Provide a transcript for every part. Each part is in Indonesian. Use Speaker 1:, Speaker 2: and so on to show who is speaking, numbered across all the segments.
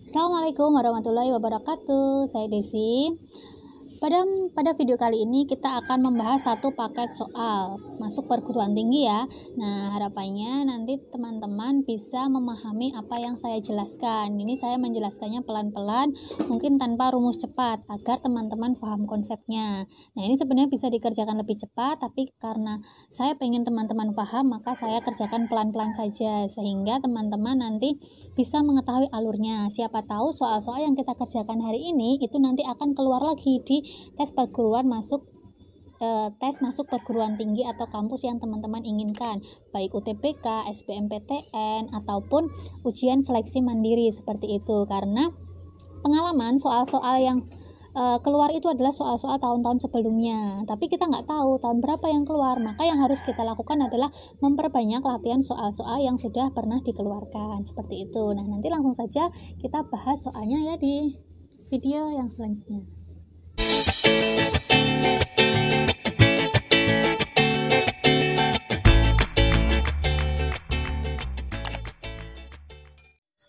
Speaker 1: Assalamualaikum warahmatullahi wabarakatuh. Saya Desi. Pada video kali ini kita akan membahas satu paket soal masuk perguruan tinggi ya. Nah, harapannya nanti teman-teman bisa memahami apa yang saya jelaskan. Ini saya menjelaskannya pelan-pelan, mungkin tanpa rumus cepat agar teman-teman paham konsepnya. Nah, ini sebenarnya bisa dikerjakan lebih cepat, tapi karena saya pengen teman-teman paham, maka saya kerjakan pelan-pelan saja sehingga teman-teman nanti bisa mengetahui alurnya. Siapa tahu soal-soal yang kita kerjakan hari ini itu nanti akan keluar lagi di tes masuk perguruan tinggi atau kampus yang teman-teman inginkan, baik UTBK, SBMPTN ataupun ujian seleksi mandiri seperti itu. Karena pengalaman soal-soal yang keluar itu adalah soal-soal tahun-tahun sebelumnya, tapi kita nggak tahu tahun berapa yang keluar. Maka yang harus kita lakukan adalah memperbanyak latihan soal-soal yang sudah pernah dikeluarkan seperti itu. Nah, nanti langsung saja kita bahas soalnya ya di video yang selanjutnya.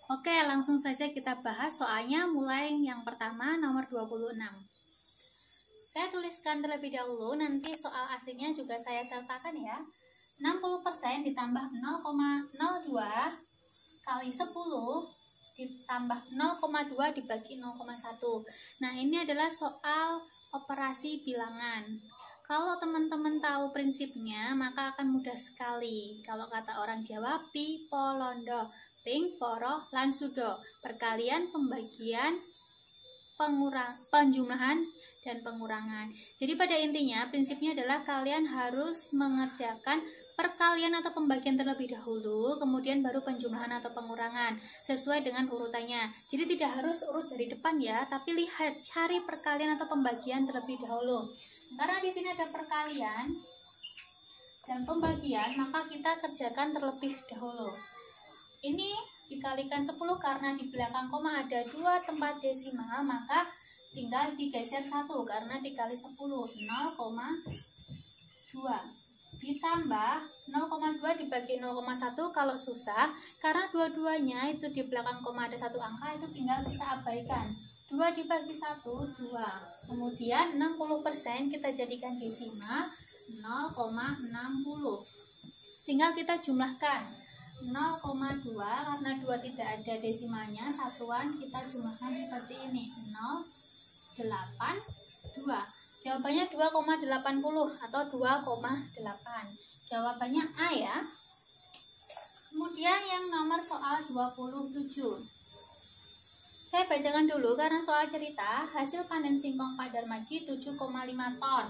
Speaker 1: Oke, langsung saja kita bahas soalnya, mulai yang pertama nomor 26. Saya tuliskan terlebih dahulu, nanti soal aslinya juga saya sertakan ya. 60% ditambah 0,02 kali 10 ditambah 0,2 dibagi 0,1. Nah, ini adalah soal operasi bilangan. Kalau teman-teman tahu prinsipnya, maka akan mudah sekali. Kalau kata orang Jawa, pi polondo, ping poro lan sudo, perkalian, pembagian, penjumlahan dan pengurangan. Jadi pada intinya prinsipnya adalah kalian harus mengerjakan perkalian atau pembagian terlebih dahulu, kemudian baru penjumlahan atau pengurangan sesuai dengan urutannya. Jadi tidak harus urut dari depan ya, tapi lihat, cari perkalian atau pembagian terlebih dahulu. Karena di sini ada perkalian dan pembagian, maka kita kerjakan terlebih dahulu. Ini dikalikan 10 karena di belakang koma ada 2 tempat desimal, maka tinggal digeser 1 karena dikali 10, 0,2 ditambah 0,2 dibagi 0,1 kalau susah, karena dua-duanya itu di belakang koma ada 1 angka, itu tinggal kita abaikan. 2 dibagi 1, 2. Kemudian 60% kita jadikan desimal 0,60. Tinggal kita jumlahkan 0,2 karena 2 tidak ada desimalnya, satuan kita jumlahkan seperti ini, 0,82. Jawabannya 2,80 atau 2,8. Jawabannya A ya. Kemudian yang nomor soal 27. Saya bacakan dulu karena soal cerita. Hasil panen singkong Pak Darmaji 7,5 ton.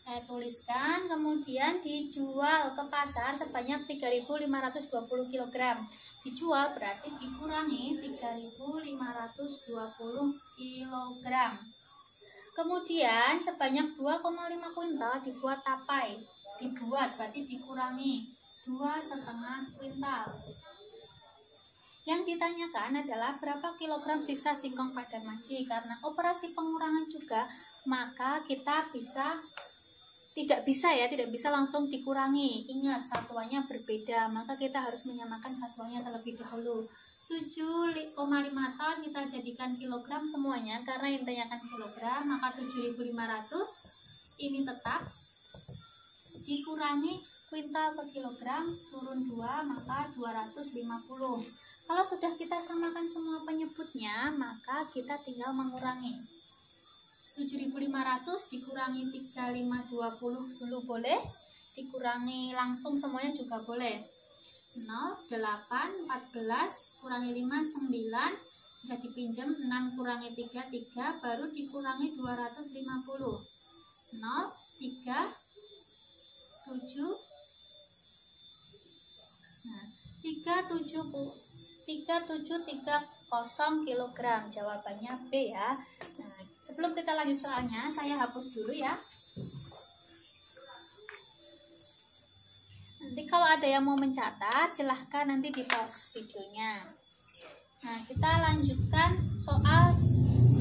Speaker 1: Saya tuliskan, kemudian dijual ke pasar sebanyak 3.520 kg. Dijual berarti dikurangi 3.520 kg. Kemudian sebanyak 2,5 kuintal dibuat tapai. Dibuat berarti dikurangi 2,5 kuintal. Yang ditanyakan adalah berapa kilogram sisa singkong Pak Darmaji. Karena operasi pengurangan juga, maka kita tidak bisa langsung dikurangi. Ingat, satuannya berbeda, maka kita harus menyamakan satuannya terlebih dahulu. 7,5 ton kita jadikan kilogram semuanya, karena yang ditanyakan kilogram, maka 7.500 ini tetap dikurangi kuintal ke kilogram, turun 2, maka 250. Kalau sudah kita samakan semua penyebutnya, maka kita tinggal mengurangi. 7.500 dikurangi 3.520 dulu boleh, dikurangi langsung semuanya juga boleh. 0, 8, 14, kurangi 5, 9, sudah dipinjam, 6 kurangi 3, 3, baru dikurangi 250. 0, 3, 7, nah, 3,730 kg. Jawabannya B ya. Nah, sebelum kita lanjut soalnya, saya hapus dulu ya. Nanti kalau ada yang mau mencatat, silahkan nanti di pause videonya. Nah, kita lanjutkan soal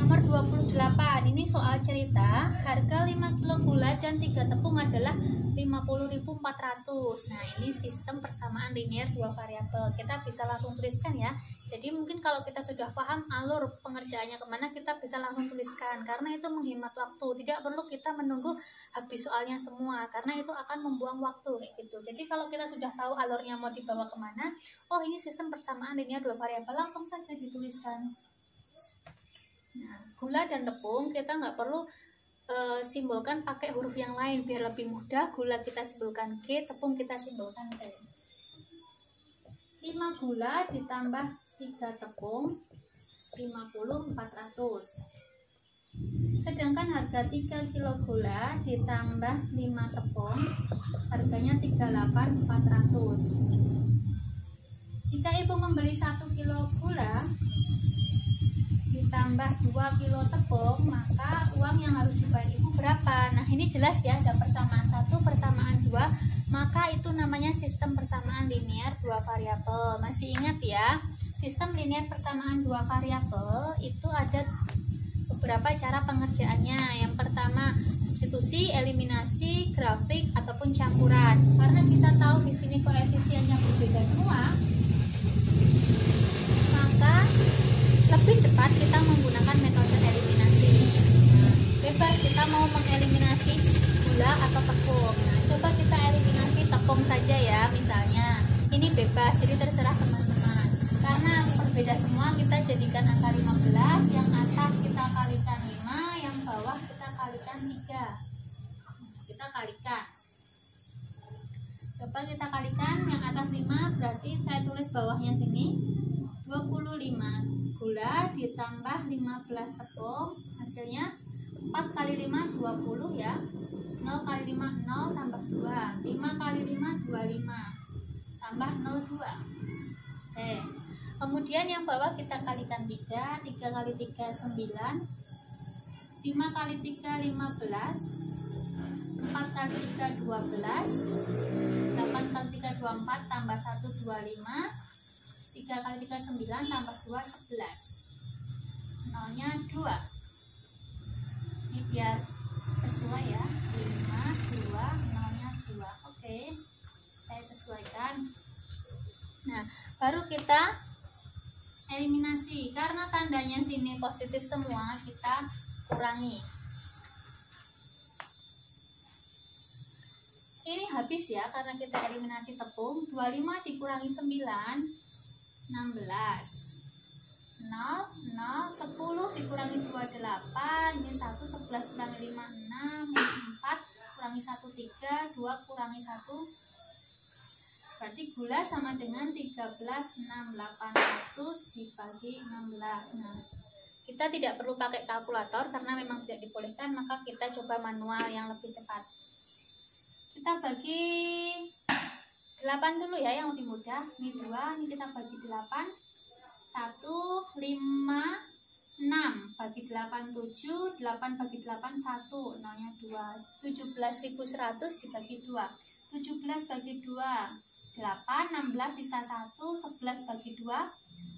Speaker 1: Nomor 28, ini soal cerita. Harga 5 kilo gula dan 3 tepung adalah 50.400. Nah, ini sistem persamaan linear dua variabel. Kita bisa langsung tuliskan ya. Jadi mungkin kalau kita sudah paham alur pengerjaannya kemana, kita bisa langsung tuliskan. Karena itu menghemat waktu. Tidak perlu kita menunggu habis soalnya semua. Karena itu akan membuang waktu kayak gitu. Jadi kalau kita sudah tahu alurnya mau dibawa kemana, oh ini sistem persamaan linear dua variabel, langsung saja dituliskan. Nah, gula dan tepung kita nggak perlu simbolkan pakai huruf yang lain biar lebih mudah. Gula kita simbolkan G, tepung kita simbolkan T. 5 gula ditambah 3 tepung 50.400. Sedangkan harga 3 kilo gula ditambah 5 tepung harganya 38.400. Jika ibu membeli 1 kilo gula ditambah 2 kilo tepung, maka uang yang harus dibayar ibu berapa? Nah, ini jelas ya, ada persamaan 1, persamaan 2, maka itu namanya sistem persamaan linear dua variabel. Masih ingat ya, sistem linear persamaan dua variabel itu ada beberapa cara pengerjaannya. Yang pertama, substitusi, eliminasi, grafik, ataupun campuran. Karena kita tahu di sini koefisiennya berbeda semua, maka lebih cepat kita menggunakan metode eliminasi. Nah, bebas kita mau mengeliminasi gula atau tepung. Nah, coba kita eliminasi tepung saja ya, misalnya. Ini bebas, jadi terserah teman-teman. Karena berbeda semua, kita jadikan angka 15, yang atas kita kalikan 5, yang bawah kita kalikan 3. Kita kalikan. Coba kita kalikan, yang atas 5, berarti saya tulis bawahnya sini. 25 gula ditambah 15 tepung, hasilnya 4 kali 5 20 ya. 0 kali 5 0 tambah 2, 5 kali 5 25 tambah 02. Oke. Kemudian yang bawah kita kalikan 3, 3 kali 3 9, 5 kali 3 15, 4 kali 3 12, 8 kali 3 24 tambah 1 25, 3 kali 3 9 tambah 2 11. Nolnya 2. Ini biar sesuai ya. 5 2 nolnya 2. Oke. Saya sesuaikan. Nah, baru kita eliminasi. Karena tandanya sini positif semua, kita kurangi. Ini habis ya karena kita eliminasi tepung. 25 dikurangi 9 16, 0, 0, 10 dikurangi 2, 8, ini 1, 11 kurangi 5, 6, ini 4, kurangi 1, 3, 2 kurangi 1, berarti gula sama dengan 13,6800 dibagi 16. Nah, kita tidak perlu pakai kalkulator karena memang tidak dibolehkan, maka kita coba manual yang lebih cepat. Kita bagi 8 dulu ya, yang lebih mudah. Ini 2, ini kita bagi 8. 1, 5, 6 bagi 8 7, 8 bagi 8 1, nolnya 2. 17.100 dibagi 2. 17 bagi 2 8, 16 sisa 1, 11 bagi 2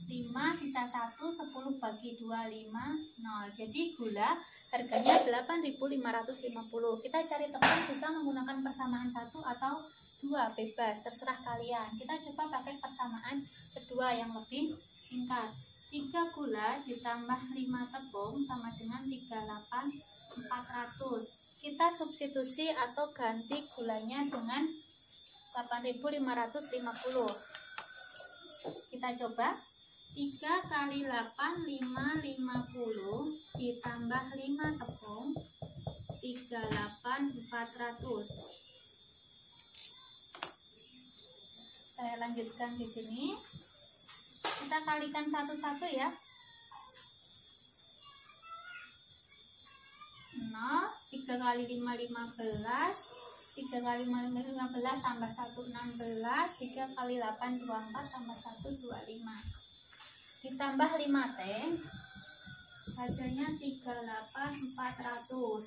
Speaker 1: 5, sisa 1, 10 bagi 2 5, 0. Jadi gula harganya 8.550. Kita cari tepung bisa menggunakan persamaan 1 atau 2, bebas, terserah kalian. Kita coba pakai persamaan kedua yang lebih singkat. 3 gula ditambah 5 tepung sama dengan 38.400. Kita substitusi atau ganti gulanya dengan 8.550. Kita coba. 3 kali 8 5, 50 ditambah 5 tepung 38.400. Saya lanjutkan di sini. Kita kalikan satu-satu ya. 0, 3 kali 5 15, 3 kali 5 15 tambah 1 16, 3 kali 8 24 tambah 1 25. Ditambah 5T, hasilnya 38.400.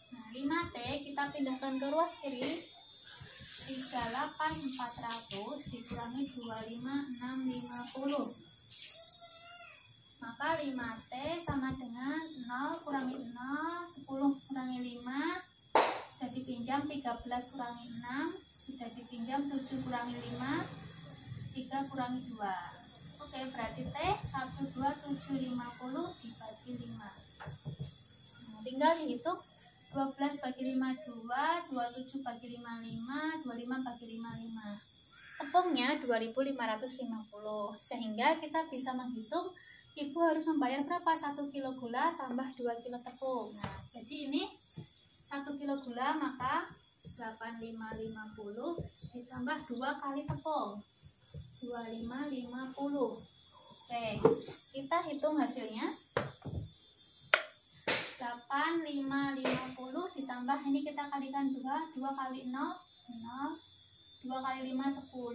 Speaker 1: Nah, 5T kita pindahkan ke ruas kiri. 38.400 dikurangi 25.650, maka maka 5T sama dengan 0 kurangi 0, 10 kurangi 5, sudah dipinjam 13 kurangi 6, sudah dipinjam 7 kurangi 5, 3 kurangi 2. Oke, berarti T 12750 dibagi 5. Nah, tinggal dihitung 12 bagi 5 2, 27 bagi 5 5, 25 bagi 5 5. Tepungnya 2550. Sehingga kita bisa menghitung ibu harus membayar berapa? 1 kilo gula tambah 2 kilo tepung. Nah, jadi ini 1 kilo gula maka 8550 ditambah 2 kali tepung 2550. Oke, kita hitung hasilnya. 8550 ditambah ini kita kalikan 2 kali 0 0, 2 kali 5 10,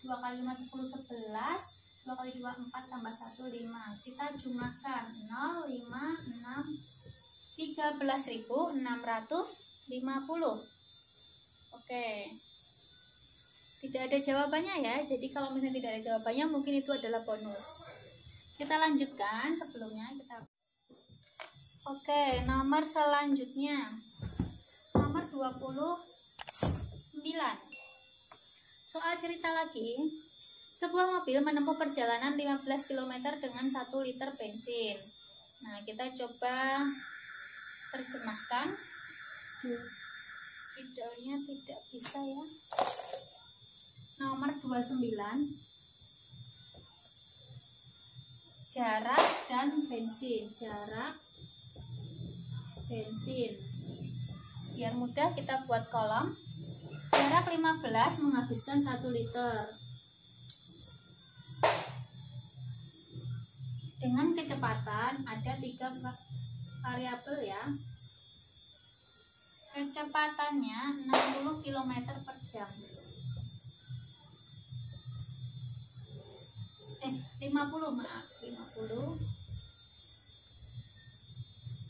Speaker 1: 2 kali 5 10 11, 2 kali 2 4 tambah 1 5. Kita jumlahkan 0 5 6 13.650. Oke, tidak ada jawabannya ya. Jadi kalau misalnya tidak ada jawabannya mungkin itu adalah bonus. Kita lanjutkan sebelumnya kita. Oke, nomor selanjutnya nomor 29. Soal cerita lagi. Sebuah mobil menempuh perjalanan 15 km dengan 1 liter bensin. Nah, kita coba terjemahkan. Videonya tidak bisa ya. Nomor 29. Jarak dan bensin. Jarak bensin. Biar mudah kita buat kolom. Jarak 15 menghabiskan 1 liter. Dengan kecepatan ada 3 variabel ya. Kecepatannya 60 km per jam. 50 maaf, 50.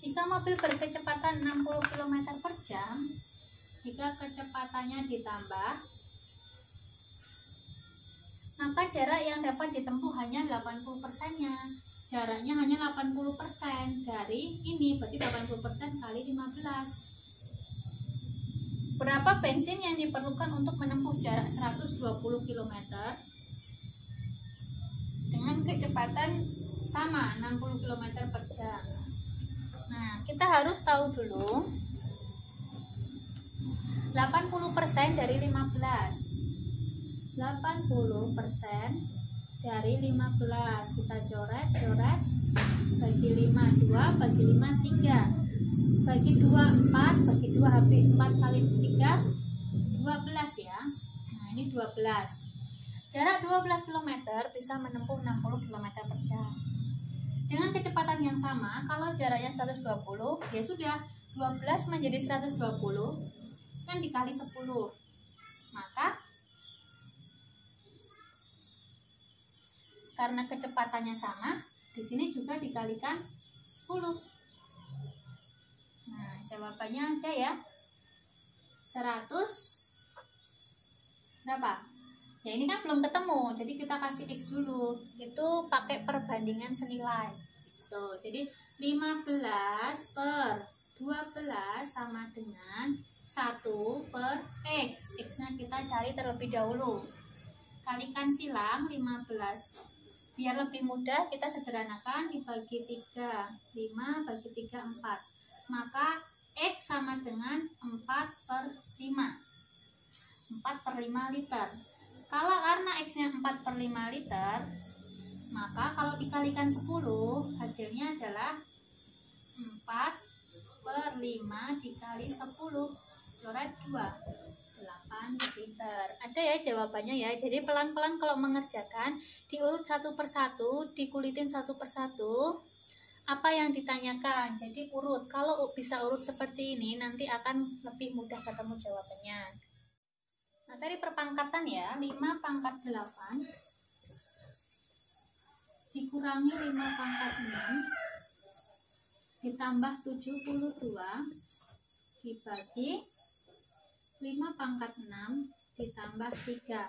Speaker 1: Jika mobil berkecepatan 60 km per jam, jika kecepatannya ditambah, maka jarak yang dapat ditempuh hanya 80%-nya. Jaraknya hanya 80% dari ini, berarti 80% kali 15. Berapa bensin yang diperlukan untuk menempuh jarak 120 km dengan kecepatan sama 60 km per jam? Nah, kita harus tahu dulu 80% dari 15. 80% dari 15 kita coret bagi 5 2, bagi 5 3, bagi 2 4, bagi 2 habis 4 kali 3 12 ya. Nah, ini 12. Jarak 12 km bisa menempuh 60 km per jam. Dengan kecepatan yang sama, kalau jaraknya 120, ya sudah 12 menjadi 120 kan dikali 10. Maka karena kecepatannya sama, di sini juga dikalikan 10. Nah, jawabannya ada ya. 100 berapa? Ya ini kan belum ketemu, jadi kita kasih X dulu. Itu pakai perbandingan senilai. Tuh, jadi 15 per 12 sama dengan 1 per X. X-nya kita cari terlebih dahulu. Kalikan silang 15. Biar lebih mudah kita sederhanakan, dibagi 3, 5 bagi 3, 4. Maka X sama dengan 4 per 5. 4 per 5 liter. Kalau karena X-nya 4 per 5 liter, maka kalau dikalikan 10, hasilnya adalah 4 per 5 dikali 10. Coret 2. 8 liter. Ada ya jawabannya ya. Jadi pelan-pelan kalau mengerjakan, diurut satu persatu, dikulitin satu persatu apa yang ditanyakan. Jadi urut. Kalau bisa urut seperti ini, nanti akan lebih mudah ketemu jawabannya. Nah, tadi perpangkatan ya, 5 pangkat 8 dikurangi 5 pangkat 6 ditambah 72 dibagi 5 pangkat 6 ditambah 3.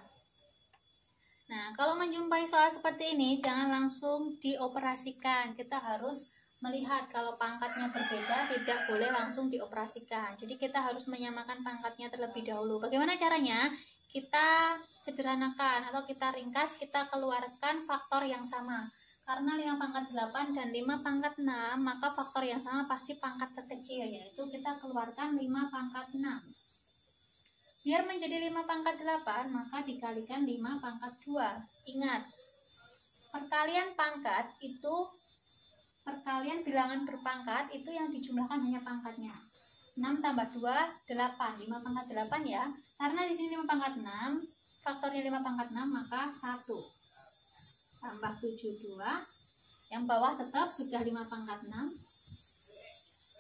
Speaker 1: Nah, kalau menjumpai soal seperti ini, jangan langsung dioperasikan. Kita harus melihat kalau pangkatnya berbeda, tidak boleh langsung dioperasikan. Jadi kita harus menyamakan pangkatnya terlebih dahulu. Bagaimana caranya? Kita sederhanakan atau kita ringkas, kita keluarkan faktor yang sama. Karena 5 pangkat 8 dan 5 pangkat 6, maka faktor yang sama pasti pangkat terkecil, yaitu kita keluarkan 5 pangkat 6. Biar menjadi 5 pangkat 8, maka dikalikan 5 pangkat 2. Ingat, perkalian pangkat itu, perkalian bilangan berpangkat itu yang dijumlahkan hanya pangkatnya. 6 tambah 2, 8. 5 pangkat 8 ya. Karena di sini 5 pangkat 6, faktornya 5 pangkat 6, maka 1. Tambah 7, 2. Yang bawah tetap sudah 5 pangkat 6.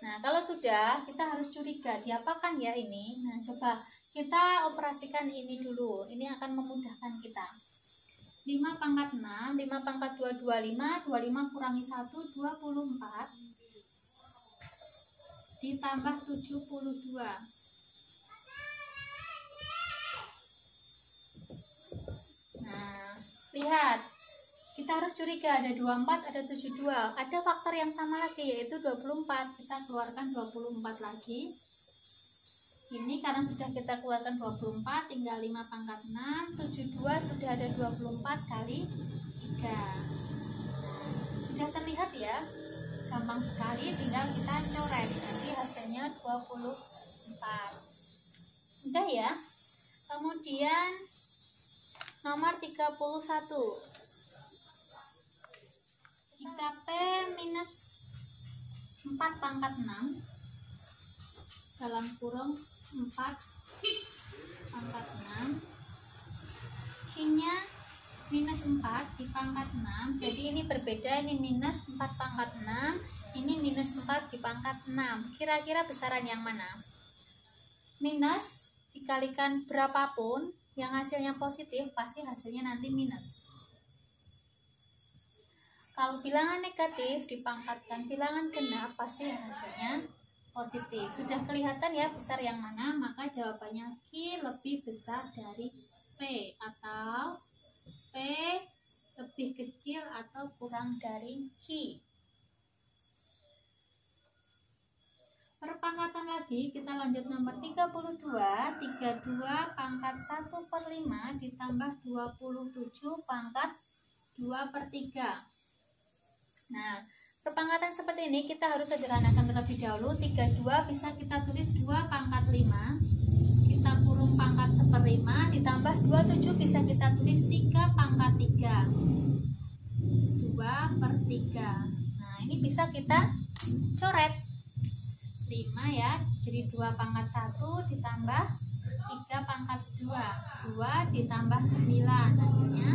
Speaker 1: Nah, kalau sudah, kita harus curiga, diapakan ya ini? Nah, coba kita operasikan ini dulu. Ini akan memudahkan kita. 5 pangkat 6, 5 pangkat 2, 25. 25 kurangi 1, 24. Ditambah 72. Nah, lihat. Kita harus curiga, ada 24, ada 72. Ada faktor yang sama lagi, yaitu 24. Kita keluarkan 24 lagi. Ini karena sudah kita keluarkan 24, tinggal 5 pangkat 6, 72 sudah ada 24 kali 3. Sudah terlihat ya? Gampang sekali, tinggal kita coret. Nanti hasilnya 24. Udah ya? Kemudian nomor 31. Jika P minus 4 pangkat 6 dalam kurung 4 pangkat 6, Q-nya minus 4 di pangkat 6. Jadi ini berbeda, ini minus 4 pangkat 6, ini minus 4 di pangkat 6. Kira-kira besaran yang mana? Minus dikalikan berapapun yang hasilnya positif, pasti hasilnya nanti minus. Kalau bilangan negatif dipangkatkan bilangan genap, pasti hasilnya positif. Sudah kelihatan ya besar yang mana? Maka jawabannya Q lebih besar dari P, atau P lebih kecil atau kurang dari Q. Perpangkatan lagi, kita lanjut nomor 32. 32 pangkat 1/5 ditambah 27 pangkat 2/3. Nah, perpangkatan seperti ini kita harus sederhanakan terlebih dahulu. 32 bisa kita tulis 2 pangkat 5, kita kurung pangkat 1/5, ditambah 27 bisa kita tulis 3 pangkat 3, 2/3. Nah, ini bisa kita coret 5 ya, jadi 2 pangkat 1 ditambah 3 pangkat 2, 2 ditambah 9, hasilnya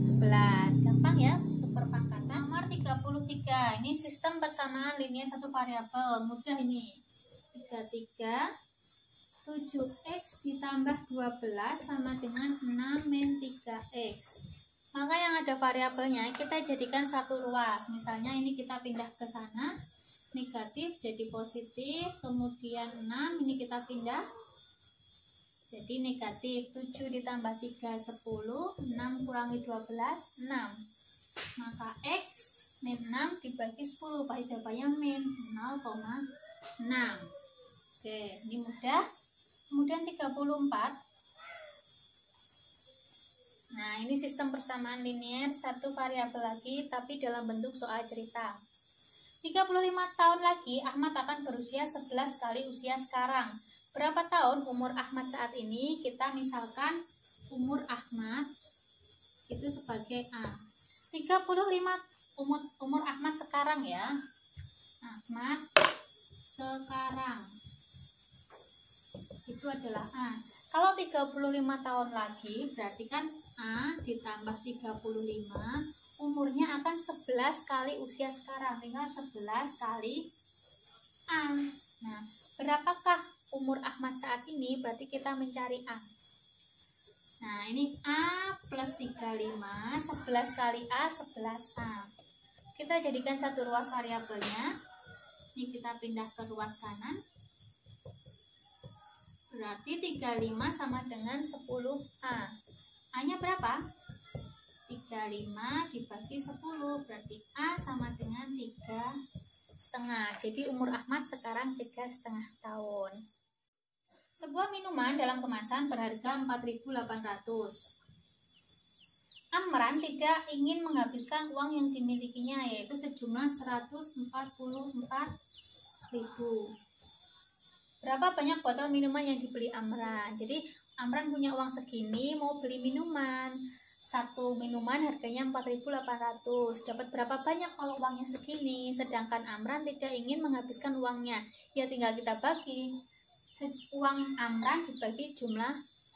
Speaker 1: 11. Gampang ya untuk perpangkatan. Nomor 33, ini sistem persamaan linear satu variabel, mudah ini. 33 7x ditambah 12 sama dengan 6 min 3x. Maka yang ada variabelnya kita jadikan satu ruas. Misalnya ini kita pindah ke sana, negatif jadi positif, kemudian 6 ini kita pindah jadi negatif. 7 ditambah 3 10, 6 kurangi 12 6. Maka x min 6 dibagi 10, pasti jawabannya min 0,6. Oke, ini mudah. Kemudian 34. Nah, ini sistem persamaan linear satu variabel lagi, tapi dalam bentuk soal cerita. 35 tahun lagi Ahmad akan berusia 11 kali usia sekarang. Berapa tahun umur Ahmad saat ini? Kita misalkan umur Ahmad itu sebagai A. 35 umur Ahmad sekarang ya. Ahmad sekarang itu adalah A. Kalau 35 tahun lagi berarti kan A ditambah 35, umurnya akan 11 kali usia sekarang. Tinggal 11 kali A. Nah, berapakah umur Ahmad saat ini? Berarti kita mencari A. Nah, ini A plus 35, 11 kali A, 11A. Kita jadikan satu ruas variabelnya. Ini kita pindah ke ruas kanan. Berarti 35 sama dengan 10A. A-nya berapa? 35 dibagi 10, berarti A sama dengan 3,5. Jadi umur Ahmad sekarang 3,5 tahun. Sebuah minuman dalam kemasan berharga 4.800. Amran tidak ingin menghabiskan uang yang dimilikinya, yaitu sejumlah 144.000. Berapa banyak botol minuman yang dibeli Amran? Jadi Amran punya uang segini, mau beli minuman. Satu minuman harganya 4.800. Dapat berapa banyak kalau uangnya segini? Sedangkan Amran tidak ingin menghabiskan uangnya. Ya tinggal kita bagi. Uang Amran dibagi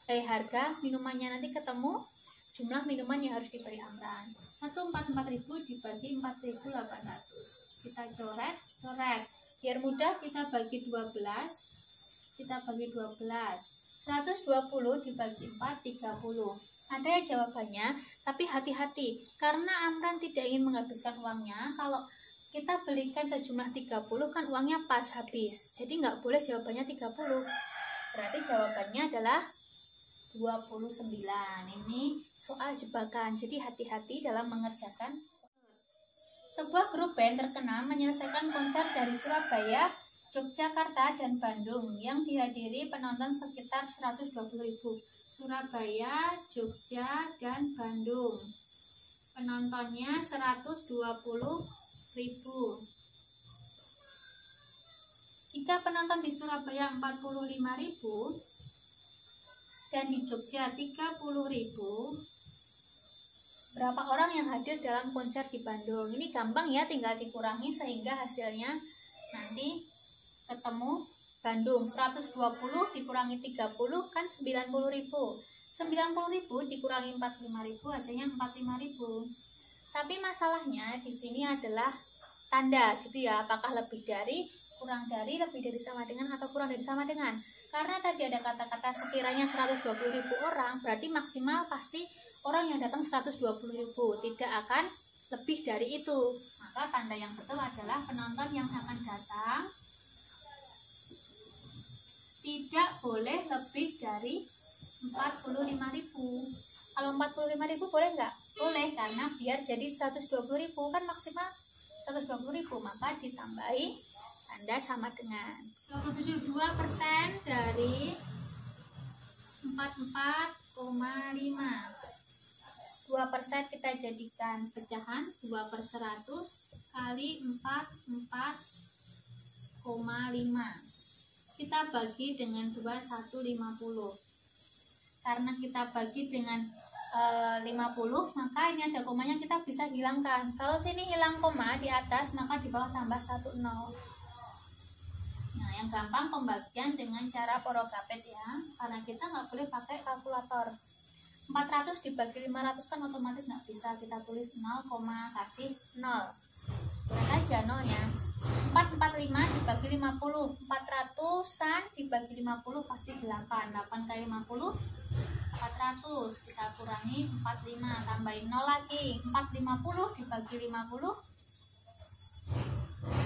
Speaker 1: harga minumannya, nanti ketemu jumlah minuman yang harus dibeli Amran. 144.000 dibagi 4.800. Kita coret. Biar mudah kita bagi 12. Kita bagi 12. 120 dibagi 4, 30. Ada ya jawabannya, tapi hati-hati. Karena Amran tidak ingin menghabiskan uangnya, kalau kita belikan sejumlah 30 kan uangnya pas habis. Jadi nggak boleh jawabannya 30. Berarti jawabannya adalah 29. Ini soal jebakan, jadi hati-hati dalam mengerjakan. Sebuah grup band terkenal menyelesaikan konser dari Surabaya, Yogyakarta, dan Bandung yang dihadiri penonton sekitar 120.000. Surabaya, Jogja, dan Bandung. Penontonnya 120.000. Jika penonton di Surabaya 45.000 dan di Jogja 30.000, berapa orang yang hadir dalam konser di Bandung? Ini gampang ya, tinggal dikurangi sehingga hasilnya nanti ketemu Bandung. 120 dikurangi 30 kan 90.000. 90.000 dikurangi 45.000 hasilnya 45.000. Tapi masalahnya di sini adalah tanda gitu ya, apakah lebih dari, kurang dari, lebih dari, sama dengan, atau kurang dari sama dengan. Karena tadi ada kata-kata sekiranya 120.000 orang, berarti maksimal pasti orang yang datang 120.000, tidak akan lebih dari itu. Maka tanda yang betul adalah penonton yang akan datang tidak boleh lebih dari 45.000. Kalau 45.000 boleh nggak? Boleh, karena biar jadi 120.000 kan maksimal 120.000, maka ditambahi tanda sama dengan 72% dari 44,5. 2% kita jadikan pecahan, 2/100 kali 44,5. Kita bagi dengan 2, 150. Karena kita bagi dengan 50, maka ini ada komanya, kita bisa hilangkan. Kalau sini hilang koma di atas, maka di bawah tambah 1 0. Nah, yang gampang pembagian dengan cara porogapet ya, karena kita nggak boleh pakai kalkulator. 400 dibagi 500 kan otomatis nggak bisa, kita tulis 0, kasih 0. Lihat aja nolnya. 445 dibagi 50, 400-an dibagi 50 pasti 8. 8 kali 50 400, kita kurangi 45, tambahin 0 lagi. 450 dibagi 50.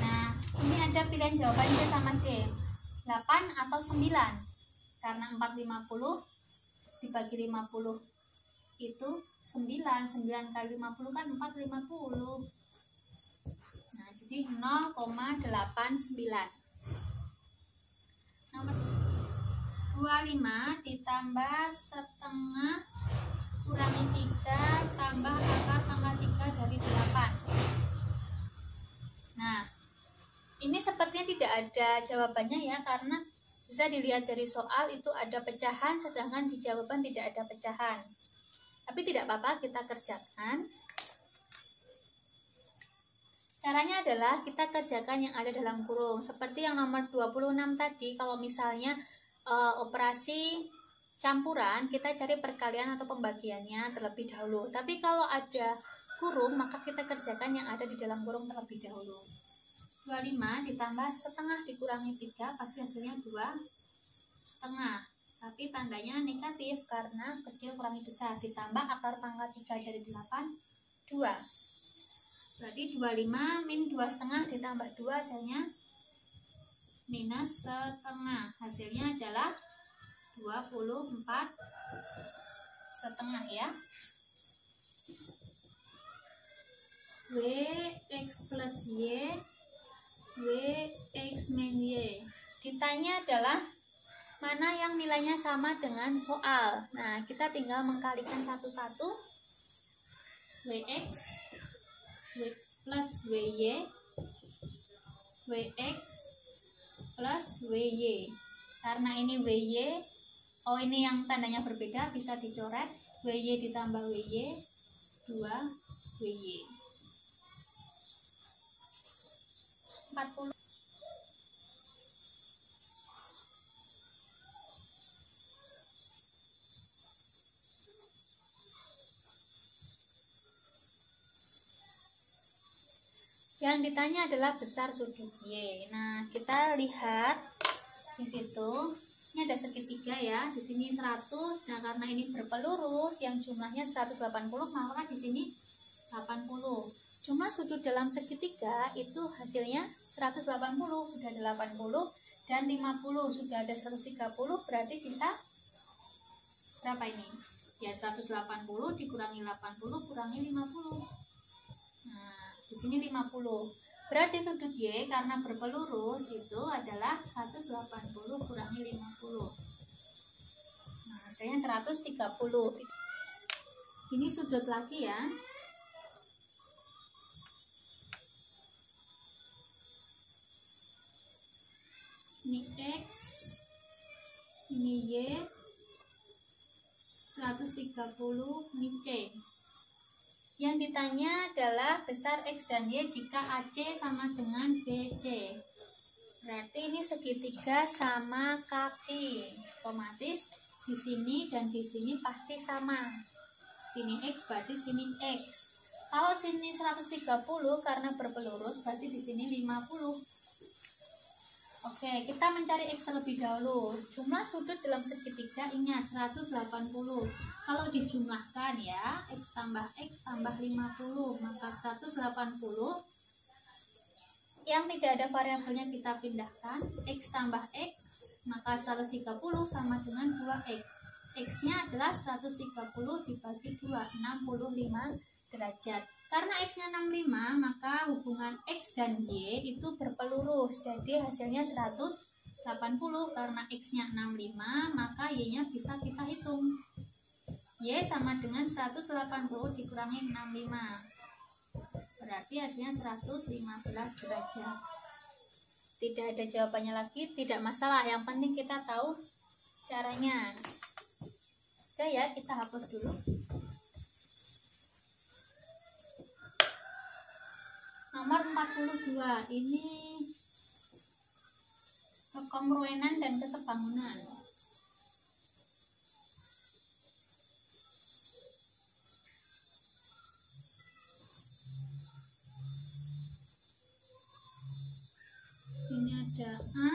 Speaker 1: Nah, ini ada pilihan jawaban C sama D, 8 atau 9. Karena 450 dibagi 50 itu 9. 9 kali 50 kan 450. Nah, jadi 0,89. Nomor 25 ditambah setengah kurangi 3 tambah akar pangkat 3 dari 8. Nah, ini sepertinya tidak ada jawabannya ya, karena bisa dilihat dari soal itu ada pecahan, sedangkan di jawaban tidak ada pecahan. Tapi tidak apa-apa, kita kerjakan. Caranya adalah kita kerjakan yang ada dalam kurung. Seperti yang nomor 26 tadi, kalau misalnya operasi campuran, kita cari perkalian atau pembagiannya terlebih dahulu. Tapi kalau ada kurung, maka kita kerjakan yang ada di dalam kurung terlebih dahulu. 25 ditambah setengah dikurangi 3 pasti hasilnya 2,5. Tapi tandanya negatif karena kecil kurangi besar. Ditambah akar pangkat 3 dari 8, 2. Berarti 25 min 2,5 ditambah 2 hasilnya minus setengah. Hasilnya adalah 24,5. setengah ya. WX plus Y, WX min Y. Ditanya adalah mana yang nilainya sama dengan soal. Nah, kita tinggal mengkalikan satu-satu. WX plus WY, WX plus WY. Karena ini WY, oh ini yang tandanya berbeda, bisa dicoret. WY ditambah WY, 2 WY. 40. Yang ditanya adalah besar sudut Y. Nah, kita lihat di situ. Ini ada segitiga ya. Di sini 100. Nah, karena ini berpelurus yang jumlahnya 180, maka di sini 80. Jumlah sudut dalam segitiga itu hasilnya 180, sudah 80 dan 50 sudah ada 130, berarti sisa berapa ini? Ya 180 dikurangi 80 kurangi 50. Nah, di sini 50. Berarti sudut Y karena berpelurus itu adalah 180 kurangi 50. Nah, hasilnya 130. Ini sudut lagi ya. Ini X, ini Y, 130, ini C. Yang ditanya adalah besar X dan Y jika AC sama dengan BC. Berarti ini segitiga sama kaki. Otomatis di sini dan di sini pasti sama. Sini X berarti sini X. Kalau sini 130 karena berpelurus berarti di sini 50. Oke, kita mencari X terlebih dahulu. Jumlah sudut dalam segitiga ingat 180. Kalau dijumlahkan ya, X tambah 50, maka 180. Yang tidak ada variabelnya kita pindahkan, X tambah X, maka 130 sama dengan 2X. X-nya adalah 130 dibagi 2, 65 derajat. Karena X-nya 65, maka hubungan X dan Y itu berpelurus. Jadi hasilnya 180. Karena X-nya 65, maka Y-nya bisa kita hitung. Y sama dengan 180 dikurangi 65. Berarti hasilnya 115 derajat. Tidak ada jawabannya lagi, tidak masalah. Yang penting kita tahu caranya. Oke ya, kita hapus dulu. Nomor 42, ini kekongruenan dan kesebangunan. Ini ada A,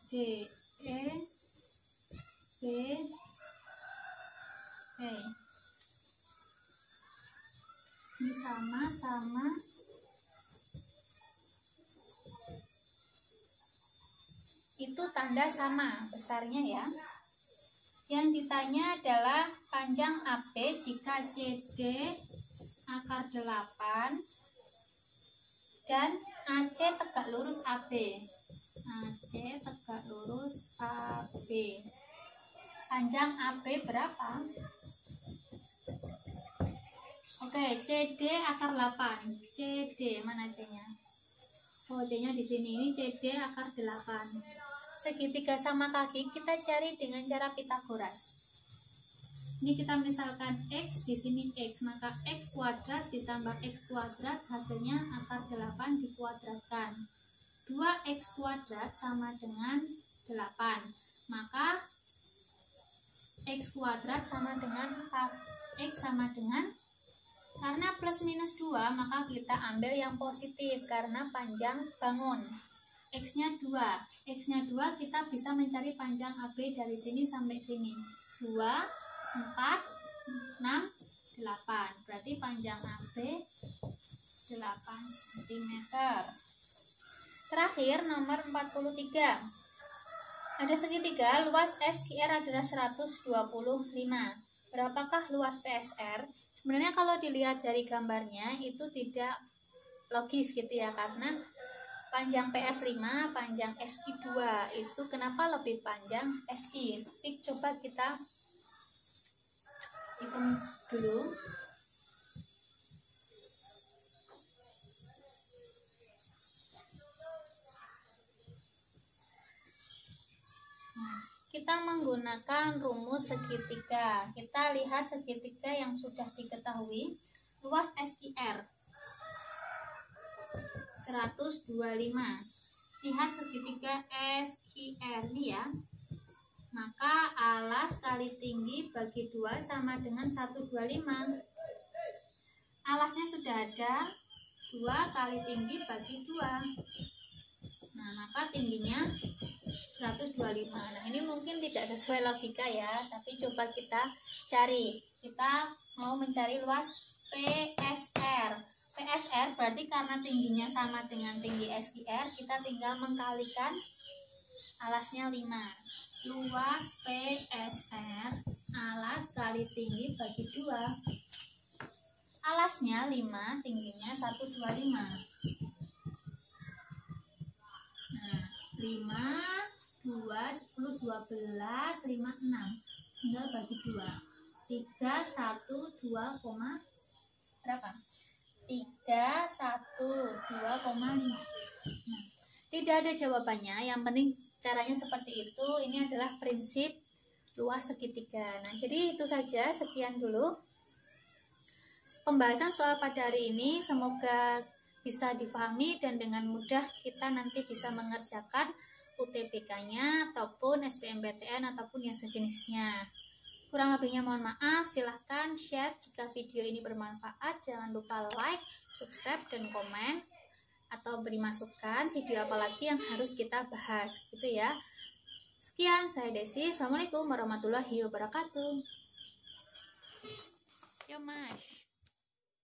Speaker 1: D, E, B, E. Ini sama-sama itu tanda sama besarnya ya. Yang ditanya adalah panjang AB jika CD akar 8 dan AC tegak lurus AB. AC tegak lurus AB. Panjang AB berapa? Oke, CD akar 8. CD mana C-nya? Oh, C-nya di sini. Ini CD akar 8. Segitiga sama kaki kita cari dengan cara Pitagoras. Ini kita misalkan X, di sini X, maka X kuadrat ditambah X kuadrat hasilnya akar 8 dikuadratkan. 2X kuadrat sama dengan 8. Maka X kuadrat sama dengan X sama dengan, karena plus minus 2 maka kita ambil yang positif karena panjang bangun. X-nya 2. X-nya 2 kita bisa mencari panjang AB dari sini sampai sini. 2, 4, 6, 8. Berarti panjang AB 8 cm. Terakhir nomor 43. Ada segitiga luas SQR adalah 125. berapakah luas PSR? Sebenarnya kalau dilihat dari gambarnya itu tidak logis gitu ya, karena panjang PS5, panjang SI2 itu kenapa lebih panjang SI? Tapi coba kita hitung dulu. Kita menggunakan rumus segitiga. Kita lihat segitiga yang sudah diketahui. Luas SIR 125. Lihat segitiga SIR ini ya. Maka alas kali tinggi bagi 2 sama dengan 125. Alasnya sudah ada, 2 kali tinggi bagi 2. Nah, maka tingginya 125. Nah, ini mungkin tidak sesuai logika ya, tapi coba kita cari. Kita mau mencari luas PSR. PSR berarti karena tingginya sama dengan tinggi SIR, kita tinggal mengkalikan alasnya 5. Luas PSR alas kali tinggi bagi 2. Alasnya 5, tingginya 125. Nah, 5 2, 10, 12, 5, 6. Tinggal bagi 2. 3, 1, 2, berapa? 3, 1, 2,5. Nah, tidak ada jawabannya, yang penting caranya seperti itu. Ini adalah prinsip luas segitiga. Nah, jadi itu saja, sekian dulu pembahasan soal pada hari ini. Semoga bisa difahami dan dengan mudah kita nanti bisa mengerjakan UTBK-nya ataupun SBMPTN ataupun yang sejenisnya. Kurang lebihnya mohon maaf. Silahkan share jika video ini bermanfaat. Jangan lupa like, subscribe, dan komen atau beri masukan video apa lagi yang harus kita bahas gitu ya. Sekian, saya Desi. Assalamualaikum warahmatullahi wabarakatuh. Yo mas.